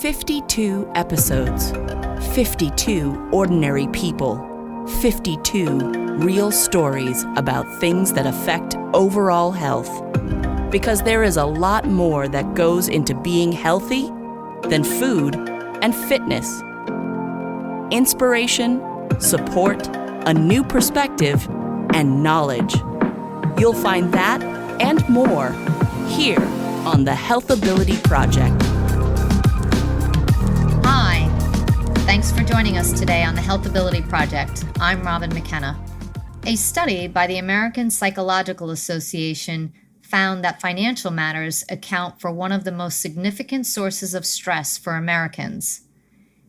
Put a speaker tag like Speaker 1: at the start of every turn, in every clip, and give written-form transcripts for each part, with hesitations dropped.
Speaker 1: 52 episodes, 52 ordinary people, 52 real stories about things that affect overall health. Because there is a lot more that goes into being healthy than food and fitness. Inspiration, support, a new perspective, and knowledge. You'll find that and more here on the Health Ability Project.
Speaker 2: Hi, thanks for joining us today on the Health Ability Project. I'm Robin McKenna. A study by the American Psychological Association found that financial matters account for one of the most significant sources of stress for Americans.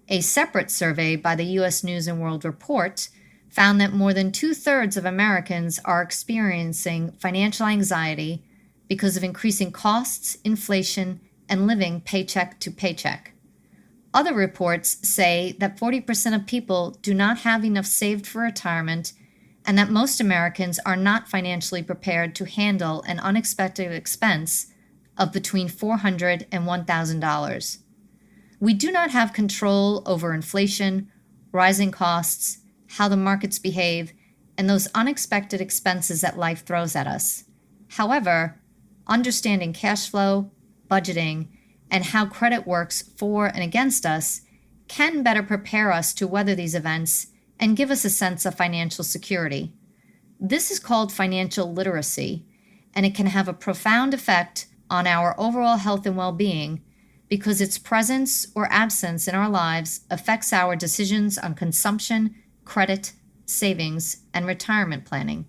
Speaker 2: A separate survey by the U.S. News & World Report found that more than 2/3 of Americans are experiencing financial anxiety because of increasing costs, inflation, and living paycheck to paycheck. Other reports say that 40% of people do not have enough saved for retirement and that most Americans are not financially prepared to handle an unexpected expense of between $400 and $1,000. We do not have control over inflation, rising costs, how the markets behave, and those unexpected expenses that life throws at us. However, understanding cash flow, budgeting, and how credit works for and against us can better prepare us to weather these events and give us a sense of financial security. This is called financial literacy, and it can have a profound effect on our overall health and well-being because its presence or absence in our lives affects our decisions on consumption, credit, savings, and retirement planning.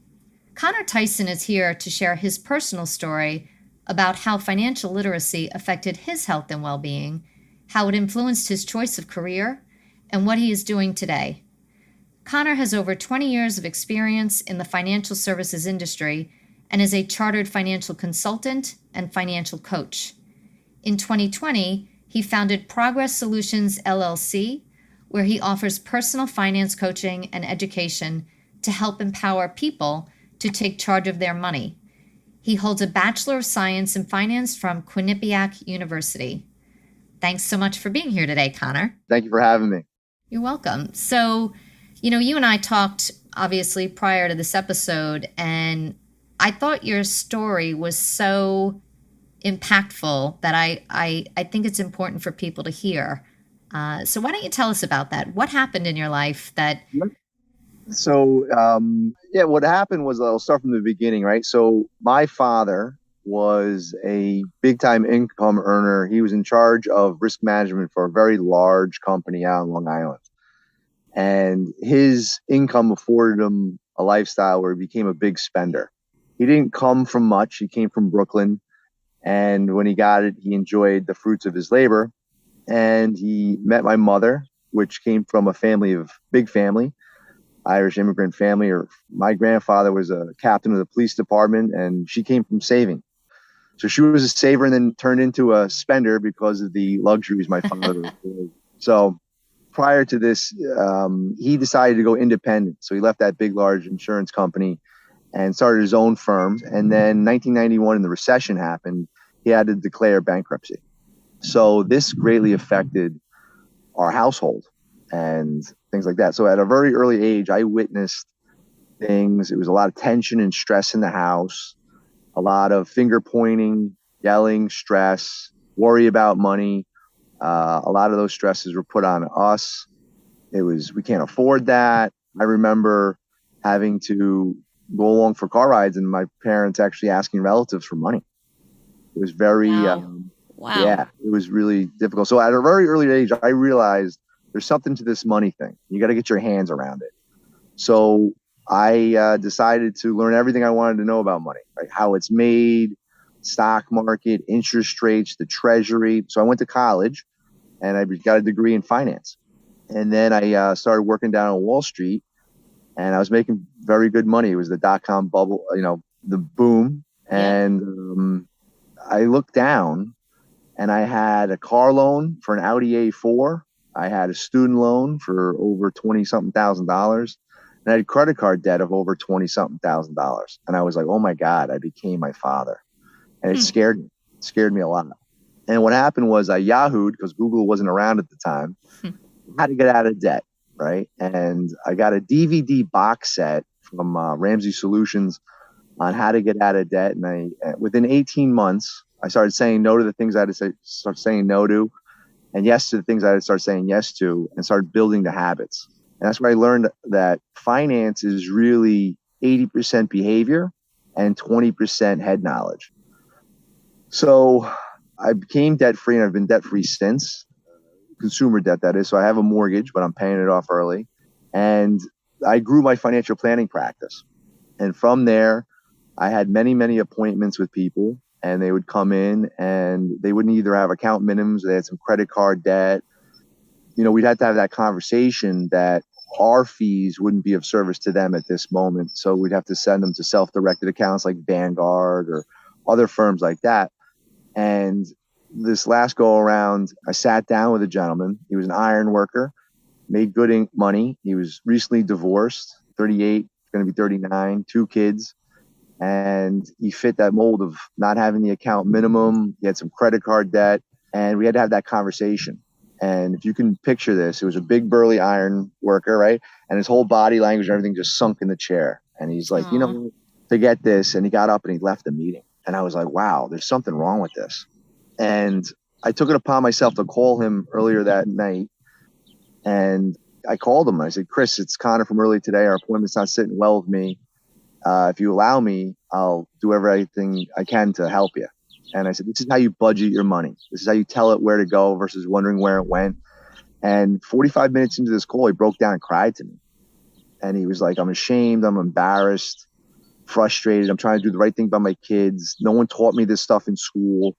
Speaker 2: Connor Tyson is here to share his personal story about how financial literacy affected his health and well-being, how it influenced his choice of career, and what he is doing today. Connor has over 20 years of experience in the financial services industry and is a chartered financial consultant and financial coach. In 2020, he founded Progress Solutions LLC, where he offers personal finance coaching and education to help empower people to take charge of their money. He holds a Bachelor of Science in Finance from Quinnipiac University. Thanks so much for being here today, Connor.
Speaker 3: Thank you for having me.
Speaker 2: You're welcome. So, you and I talked, obviously, prior to this episode, and I thought your story was so impactful that I think it's important for people to hear. So why don't you tell us about that? What happened in your life that...
Speaker 3: So, what happened was, I'll start from the beginning, right? So my father was a big-time income earner. He was in charge of risk management for a very large company out in Long Island. And his income afforded him a lifestyle where he became a big spender. He didn't come from much. He came from Brooklyn. And when he got it, he enjoyed the fruits of his labor. And he met my mother, which came from a big family, Irish immigrant family. Or my grandfather was a captain of the police department, and she came from saving. So she was a saver and then turned into a spender because of the luxuries my father was. So prior to this, he decided to go independent. So he left that big, large insurance company and started his own firm. And then 1991, when the recession happened, he had to declare bankruptcy. So this greatly affected our household and things like that. So at a very early age, I witnessed things. It was a lot of tension and stress in the house, a lot of finger pointing, yelling, stress, worry about money. A lot of those stresses were put on us. We can't afford that. I remember having to go along for car rides and my parents actually asking relatives for money. It was very...
Speaker 2: Wow.
Speaker 3: Yeah, it was really difficult. So at a very early age, I realized there's something to this money thing. You got to get your hands around it. So I decided to learn everything I wanted to know about money, right? How it's made, stock market, interest rates, the treasury. So I went to college and I got a degree in finance. And then I started working down on Wall Street and I was making very good money. It was the dot-com bubble, the boom. And I looked down and I had a car loan for an Audi A4. I had a student loan for over $20-something thousand. And I had credit card debt of over $20-something thousand. And I was like, oh my God, I became my father. And it scared me a lot. And what happened was I Yahooed, because Google wasn't around at the time, how to get out of debt, right? And I got a DVD box set from Ramsey Solutions on how to get out of debt. And within 18 months, I started saying no to the things I had to start saying no to, and yes to the things I had to start saying yes to, and started building the habits. And that's where I learned that finance is really 80% behavior and 20% head knowledge. So I became debt free, and I've been debt free since. Consumer debt, that is. So I have a mortgage, but I'm paying it off early. And I grew my financial planning practice. And from there, I had many, many appointments with people, and they would come in and they wouldn't either have account minimums, they had some credit card debt. We'd have to have that conversation that our fees wouldn't be of service to them at this moment. So we'd have to send them to self-directed accounts like Vanguard or other firms like that. And this last go around, I sat down with a gentleman. He was an iron worker, made good money. He was recently divorced, 38, going to be 39, 2 kids. And he fit that mold of not having the account minimum. He had some credit card debt, and we had to have that conversation. And if you can picture this, it was a big burly iron worker, right? And his whole body language and everything just sunk in the chair. And he's like, forget this. And he got up and he left the meeting. And I was like, wow, there's something wrong with this. And I took it upon myself to call him earlier that night. And I called him. I said, Chris, it's Connor from early today. Our appointment's not sitting well with me. If you allow me, I'll do everything I can to help you. And I said, this is how you budget your money. This is how you tell it where to go versus wondering where it went. And 45 minutes into this call, he broke down and cried to me. And he was like, I'm ashamed. I'm embarrassed, frustrated. I'm trying to do the right thing by my kids. No one taught me this stuff in school.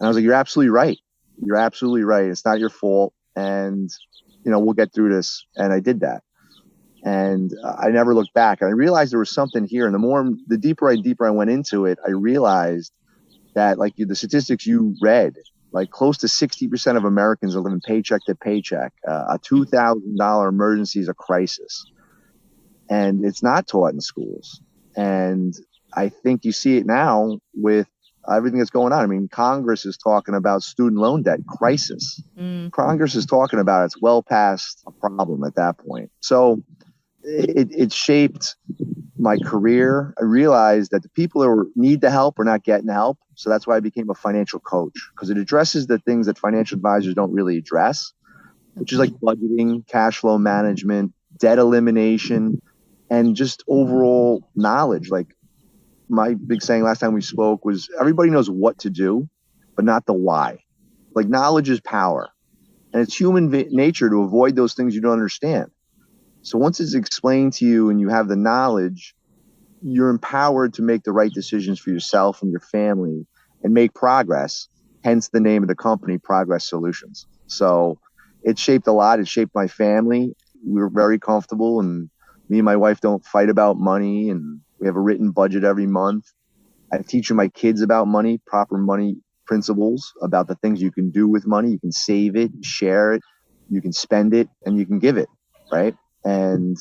Speaker 3: And I was like, you're absolutely right. You're absolutely right. It's not your fault. And, we'll get through this. And I did that. And I never looked back. And I realized there was something here. And the deeper I went into it, I realized that, like the statistics you read, like close to 60% of Americans are living paycheck to paycheck. A $2,000 emergency is a crisis. And it's not taught in schools. And I think you see it now with everything that's going on. I mean, Congress is talking about student loan debt crisis. Congress is talking about it's well past a problem at that point. So it shaped my career. I realized that the people who need the help are not getting help. So that's why I became a financial coach, because it addresses the things that financial advisors don't really address, which is like budgeting, cash flow management, debt elimination, and just overall knowledge. Like my big saying last time we spoke was everybody knows what to do, but not the why. Like knowledge is power, and it's human nature to avoid those things you don't understand. So once it's explained to you and you have the knowledge, you're empowered to make the right decisions for yourself and your family and make progress. Hence the name of the company, Progress Solutions. So it shaped a lot. It shaped my family. We were very comfortable, and me and my wife don't fight about money, and we have a written budget every month. I teach my kids about money, proper money principles, about the things you can do with money. You can save it, share it, you can spend it, and you can give it, right? And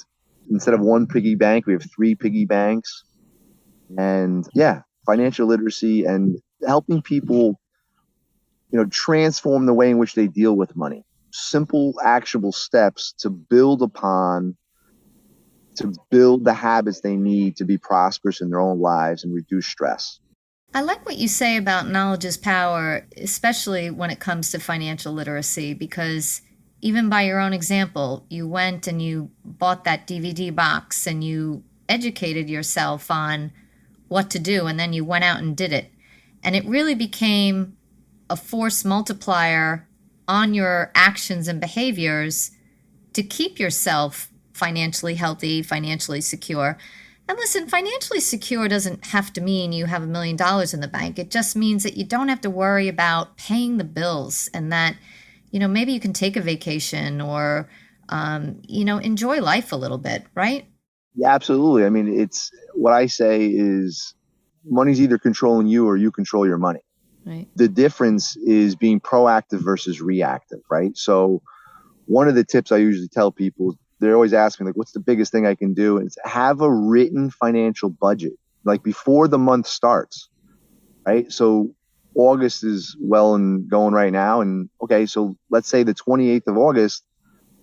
Speaker 3: instead of one piggy bank, we have 3 piggy banks. And financial literacy and helping people, transform the way in which they deal with money. Simple, actionable steps to build upon, to build the habits they need to be prosperous in their own lives and reduce stress.
Speaker 2: I like what you say about knowledge is power, especially when it comes to financial literacy, because even by your own example, you went and you bought that DVD box and you educated yourself on what to do, and then you went out and did it. And it really became a force multiplier on your actions and behaviors to keep yourself financially healthy, financially secure. And listen, financially secure doesn't have to mean you have $1 million in the bank. It just means that you don't have to worry about paying the bills, and that maybe you can take a vacation or, enjoy life a little bit, right?
Speaker 3: Yeah, absolutely. I mean, it's what I say is money's either controlling you or you control your money.
Speaker 2: Right.
Speaker 3: The difference is being proactive versus reactive, right? So one of the tips I usually tell people, they're always asking, like, what's the biggest thing I can do? And it's have a written financial budget, like before the month starts, right? So August is well and going right now. And okay, so let's say the 28th of August,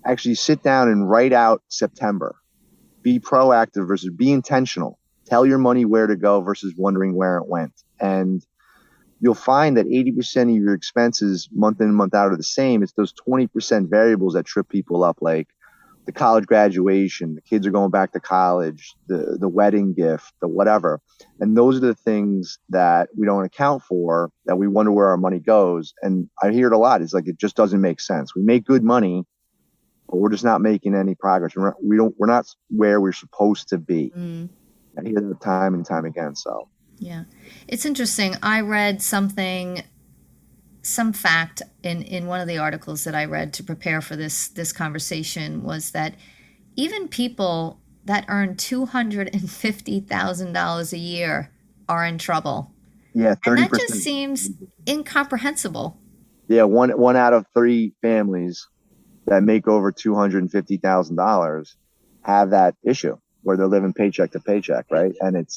Speaker 3: actually sit down and write out September. Be proactive versus be intentional. Tell your money where to go versus wondering where it went. And you'll find that 80% of your expenses month in and month out are the same. It's those 20% variables that trip people up, like the college graduation, the kids are going back to college, the wedding gift, the whatever. And those are the things that we don't account for, that we wonder where our money goes. And I hear it a lot. It's like, it just doesn't make sense. We make good money, but we're just not making any progress. We're not where we're supposed to be. I hear that time and time again. So
Speaker 2: Yeah. It's interesting. I read some fact in one of the articles that I read to prepare for this conversation, was that even people that earn $250,000 a year are in trouble.
Speaker 3: yeah,
Speaker 2: And
Speaker 3: 30%.
Speaker 2: that just seems incomprehensible.
Speaker 3: Yeah, one out of three families that make over $250,000 have that issue where they're living paycheck to paycheck, right? And it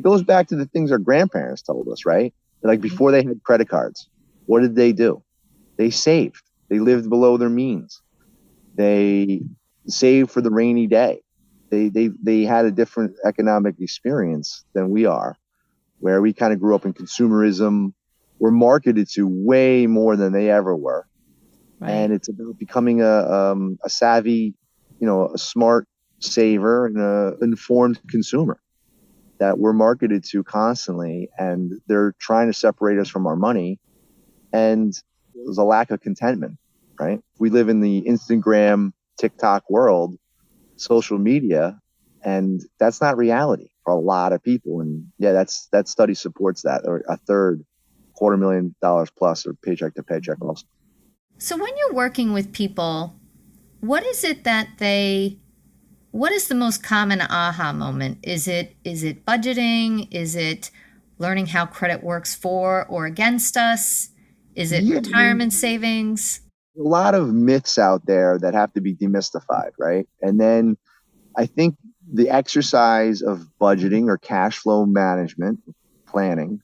Speaker 3: goes back to the things our grandparents told us, right? Like before they had credit cards, what did they do? They saved. They lived below their means. They saved for the rainy day. They had a different economic experience than we are, where we kind of grew up in consumerism. We're marketed to way more than they ever were.
Speaker 2: Right.
Speaker 3: And it's about becoming a savvy, a smart saver and an informed consumer that we're marketed to constantly. And they're trying to separate us from our money. And there's a lack of contentment, right? We live in the Instagram, TikTok world, social media, and that's not reality for a lot of people. And yeah, that study supports that, or a third, $250,000 plus, or paycheck to paycheck also.
Speaker 2: So when you're working with people, what is it what is the most common aha moment? Is it budgeting? Is it learning how credit works for or against us? Is it retirement savings?
Speaker 3: A lot of myths out there that have to be demystified, right? And then I think the exercise of budgeting or cash flow management, planning,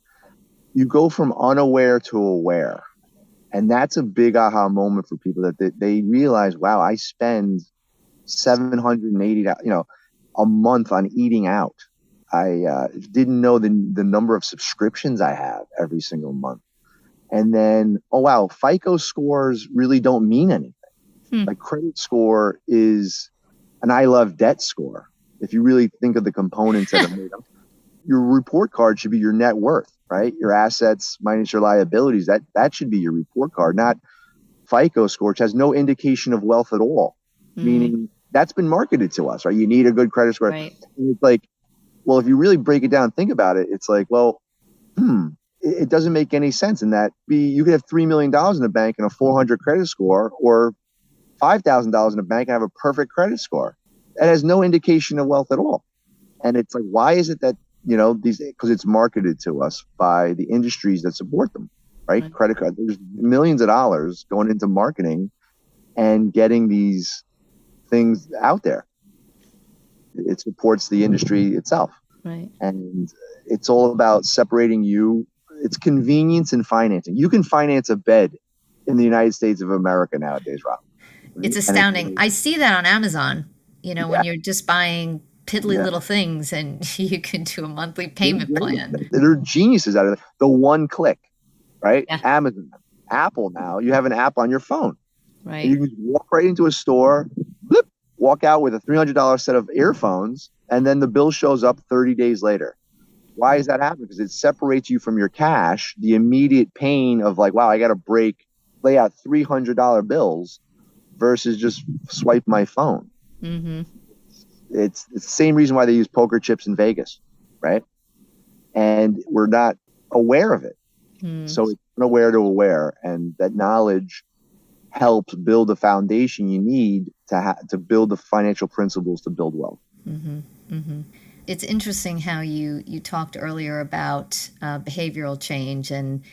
Speaker 3: you go from unaware to aware. And that's a big aha moment for people, that they realize, wow, I spend $780, a month on eating out. I didn't know the number of subscriptions I have every single month. And then, oh, wow, FICO scores really don't mean anything. Like credit score is an I love debt score. If you really think of the components that are made up, your report card should be your net worth, right? Your assets minus your liabilities. That should be your report card, not FICO score, which has no indication of wealth at all. Meaning that's been marketed to us, right? You need a good credit score.
Speaker 2: Right.
Speaker 3: And it's like, well, if you really break it down, think about it. It's like, well, it doesn't make any sense in that you could have $3 million in the bank and a 400 credit score, or $5,000 in the bank and have a perfect credit score. That has no indication of wealth at all. And it's like, why is it that, because it's marketed to us by the industries that support them, right? Credit card, there's millions of dollars going into marketing and getting these things out there. It supports the industry itself.
Speaker 2: Right.
Speaker 3: And it's all about separating you. It's convenience and financing. You can finance a bed in the United States of America nowadays, Rob. Right?
Speaker 2: It's astounding. I see that on Amazon, when you're just buying piddly little things and you can do a monthly payment plan.
Speaker 3: They're geniuses out of it. The one click, right?
Speaker 2: Yeah.
Speaker 3: Amazon, Apple now, you have an app on your phone.
Speaker 2: Right.
Speaker 3: And you can walk right into a store, blip, walk out with a $300 set of earphones, and then the bill shows up 30 days later. Why is that happening? Because it separates you from your cash, the immediate pain of like, wow, I got to lay out $300 bills versus just swipe my phone. It's the same reason why they use poker chips in Vegas, right? And we're not aware of it. So it's unaware to aware, and that knowledge helps build the foundation you need to build the financial principles to build wealth.
Speaker 2: It's interesting how you talked earlier about behavioral change, and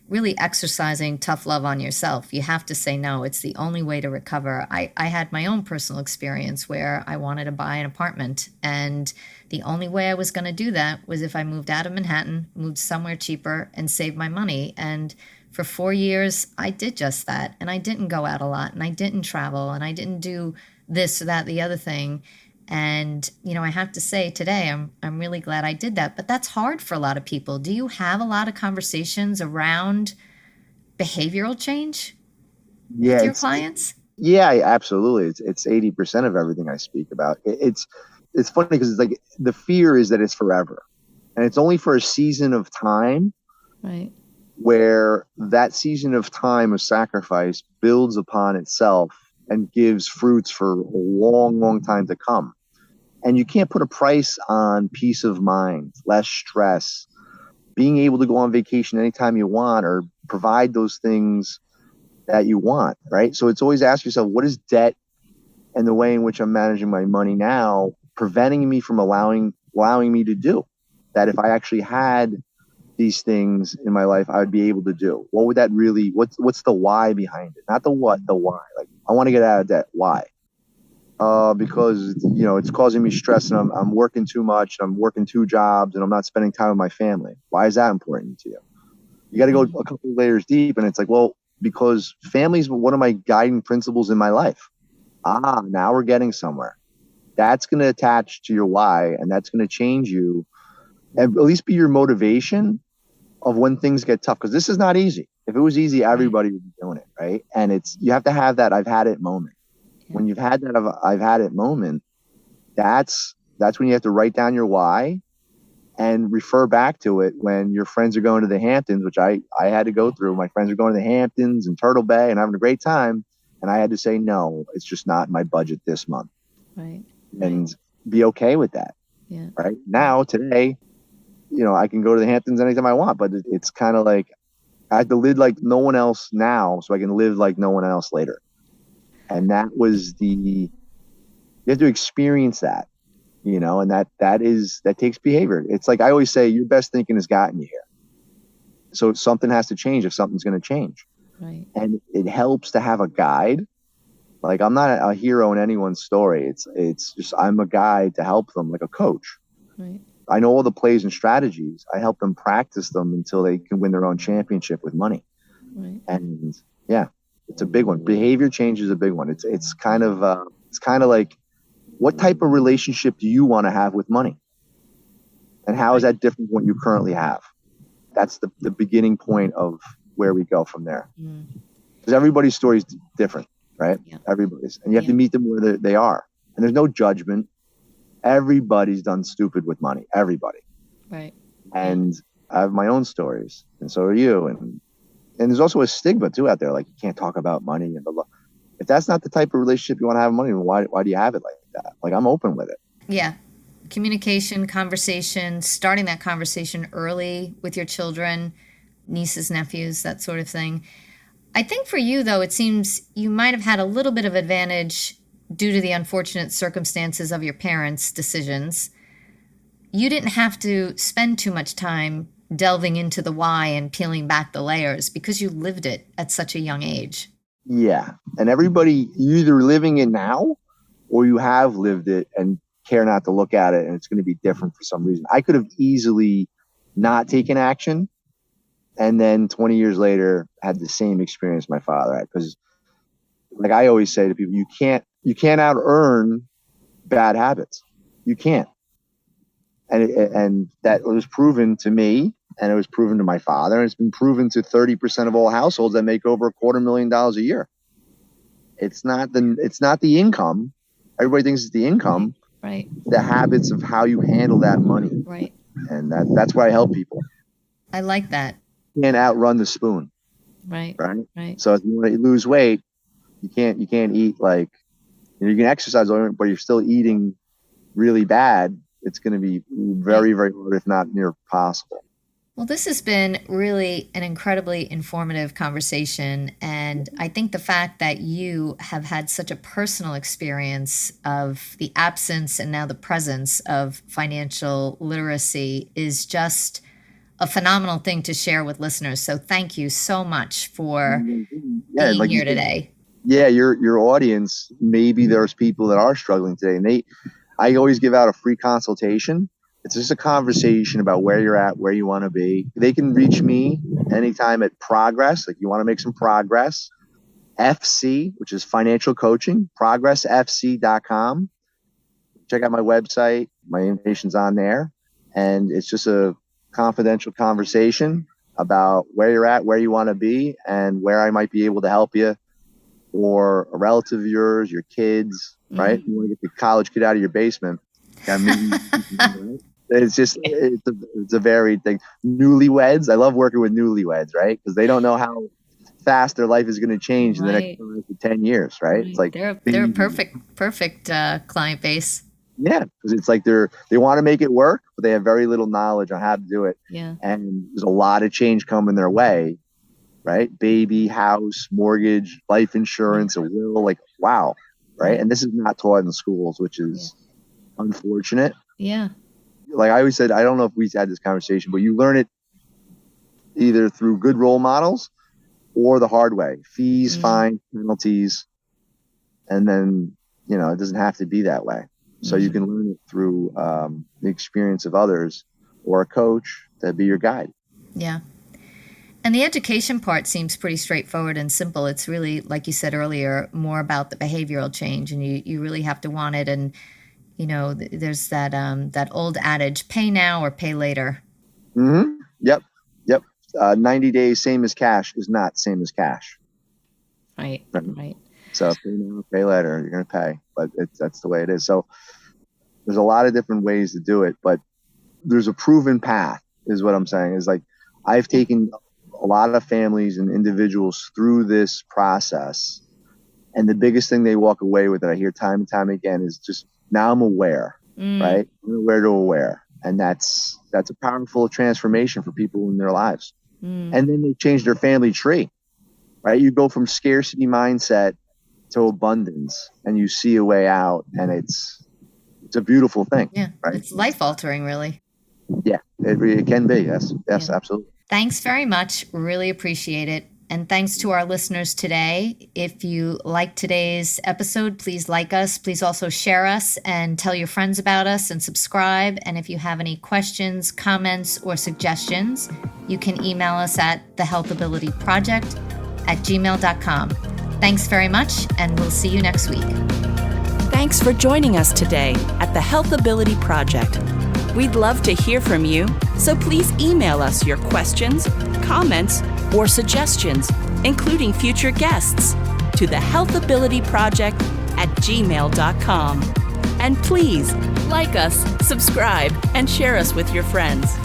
Speaker 2: really exercising tough love on yourself. You have to say no. It's the only way to recover. I had my own personal experience where I wanted to buy an apartment, and the only way I was going to do that was if I moved out of Manhattan, moved somewhere cheaper, and saved my money. And for 4 years, I did just that. And I didn't go out a lot, and I didn't travel, and I didn't do this or that, the other thing. And, I have to say today, I'm really glad I did that. But that's hard for a lot of people. Do you have a lot of conversations around behavioral change with
Speaker 3: Yeah,
Speaker 2: your clients?
Speaker 3: yeah, absolutely. It's 80% of everything I speak about. It's funny because it's like the fear is that it's forever, and it's only for a season of time,
Speaker 2: Right.
Speaker 3: where that season of time of sacrifice builds upon itself and gives fruits for a long, long time to come. And you can't put a price on peace of mind, less stress, being able to go on vacation anytime you want, or provide those things that you want, right? So it's always ask yourself, what is debt and the way in which I'm managing my money now preventing me from allowing me to do that? If I actually had these things in my life, I would be able to do. What would that really? What's the why behind it? Not the what, the why. Like, I want to get out of debt. Why? Because it's causing me stress, and I'm working too much. And I'm working two jobs, and I'm not spending time with my family. Why is that important to you? You got to go a couple of layers deep, and it's like, well, because family is one of my guiding principles in my life. Now we're getting somewhere. That's going to attach to your why, and that's going to change you, and at least be your motivation of when things get tough. Because this is not easy. If it was easy, everybody would be doing it, right? And you have to have that I've had it moment. When you've had that I've had it moment, that's when you have to write down your why and refer back to it when your friends are going to the Hamptons, which I had to go through. My friends are going to the Hamptons and Turtle Bay and having a great time. And I had to say, no, it's just not my budget this month.
Speaker 2: Right.
Speaker 3: And be okay with that.
Speaker 2: Yeah.
Speaker 3: Right now, today, I can go to the Hamptons anytime I want, but it's kind of like I have to live like no one else now so I can live like no one else later. And that was you have to experience that, and that takes behavior. It's like I always say, your best thinking has gotten you here. So something has to change if something's going to change.
Speaker 2: Right.
Speaker 3: And it helps to have a guide. Like, I'm not a hero in anyone's story. It's just, I'm a guide to help them, like a coach.
Speaker 2: Right.
Speaker 3: I know all the plays and strategies. I help them practice them until they can win their own championship with money.
Speaker 2: Right.
Speaker 3: And yeah, it's a big one. Behavior change is a big one. It's kind of like, what type of relationship do you want to have with money? And how is that different from what you currently have? That's the beginning point of where we go from there. Because everybody's story is different, right?
Speaker 2: Yeah.
Speaker 3: Everybody's. And you have to meet them where they are. And there's no judgment. Everybody's done stupid with money. Everybody.
Speaker 2: Right.
Speaker 3: And I have my own stories. And so are you. And there's also a stigma too out there. Like, you can't talk about money and blah, blah. If that's not the type of relationship you want to have with money, why do you have it like that? Like, I'm open with it.
Speaker 2: Yeah. Communication, conversation, starting that conversation early with your children, nieces, nephews, that sort of thing. I think for you, though, it seems you might have had a little bit of advantage due to the unfortunate circumstances of your parents' decisions. You didn't have to spend too much time delving into the why and peeling back the layers because you lived it at such a young age.
Speaker 3: Yeah. And everybody, you're either living it now or you have lived it and care not to look at it, and it's going to be different for some reason. I could have easily not taken action and then 20 years later had the same experience my father had. Because, like I always say to people, you can't out earn bad habits. You can't. And that was proven to me, and it was proven to my father, and it's been proven to 30% of all households that make over $250,000 a year. It's not the income. Everybody thinks it's the income.
Speaker 2: Right.
Speaker 3: The habits of how you handle that money.
Speaker 2: Right.
Speaker 3: And that's where I help people.
Speaker 2: I like that.
Speaker 3: You can't outrun the spoon.
Speaker 2: Right.
Speaker 3: Right.
Speaker 2: Right.
Speaker 3: So if you want to lose weight, you can't eat like, you can exercise, but you're still eating really bad. It's going to be very, very hard, if not near possible.
Speaker 2: Well, this has been really an incredibly informative conversation. And I think the fact that you have had such a personal experience of the absence and now the presence of financial literacy is just a phenomenal thing to share with listeners. So thank you so much for being here today.
Speaker 3: Yeah, your audience, maybe there's people that are struggling today, and I always give out a free consultation. It's just a conversation about where you're at, where you want to be. They can reach me anytime at Progress, like you want to make some progress, FC, which is financial coaching, progressfc.com. Check out my website. My information's on there. And it's just a confidential conversation about where you're at, where you want to be, and where I might be able to help you, or a relative of yours, your kids, right? You want to get the college kid out of your basement. It's a varied thing. Newlyweds, I love working with newlyweds, right? Because they don't know how fast their life is going to change in the next 5 to 10 years, right? It's like
Speaker 2: they're a perfect client base.
Speaker 3: Yeah, because it's like they want to make it work, but they have very little knowledge on how to do it.
Speaker 2: Yeah,
Speaker 3: and there's a lot of change coming their way, right? Baby, house, mortgage, life insurance, a will, like wow, right? And this is not taught in the schools, which is unfortunate.
Speaker 2: Yeah.
Speaker 3: Like I always said, I don't know if we've had this conversation, but you learn it either through good role models or the hard way. Fees, fines, penalties, and then, it doesn't have to be that way. So you can learn it through the experience of others or a coach to be your guide.
Speaker 2: Yeah. And the education part seems pretty straightforward and simple. It's really, like you said earlier, more about the behavioral change, and you really have to want it. And there's that old adage, pay now or pay later.
Speaker 3: Mm-hmm. Yep. 90 days, same as cash, is not same as cash.
Speaker 2: Right.
Speaker 3: So pay now, pay later, you're going to pay. But that's the way it is. So there's a lot of different ways to do it, but there's a proven path is what I'm saying. Is like I've taken a lot of families and individuals through this process. And the biggest thing they walk away with that I hear time and time again is just, now I'm aware, right? I'm aware to aware. And that's a powerful transformation for people in their lives. And then they change their family tree, right? You go from scarcity mindset to abundance, and you see a way out, and it's a beautiful thing.
Speaker 2: Yeah,
Speaker 3: right?
Speaker 2: It's life altering, really.
Speaker 3: Yeah, it can be. Yes, absolutely.
Speaker 2: Thanks very much. Really appreciate it. And thanks to our listeners today. If you like today's episode, please like us. Please also share us and tell your friends about us and subscribe. And if you have any questions, comments, or suggestions, you can email us at thehealthabilityproject@gmail.com. Thanks very much, and we'll see you next week.
Speaker 1: Thanks for joining us today at the Health Ability Project. We'd love to hear from you, so please email us your questions, comments, or suggestions, including future guests, to thehealthabilityproject@gmail.com. And please like us, subscribe, and share us with your friends.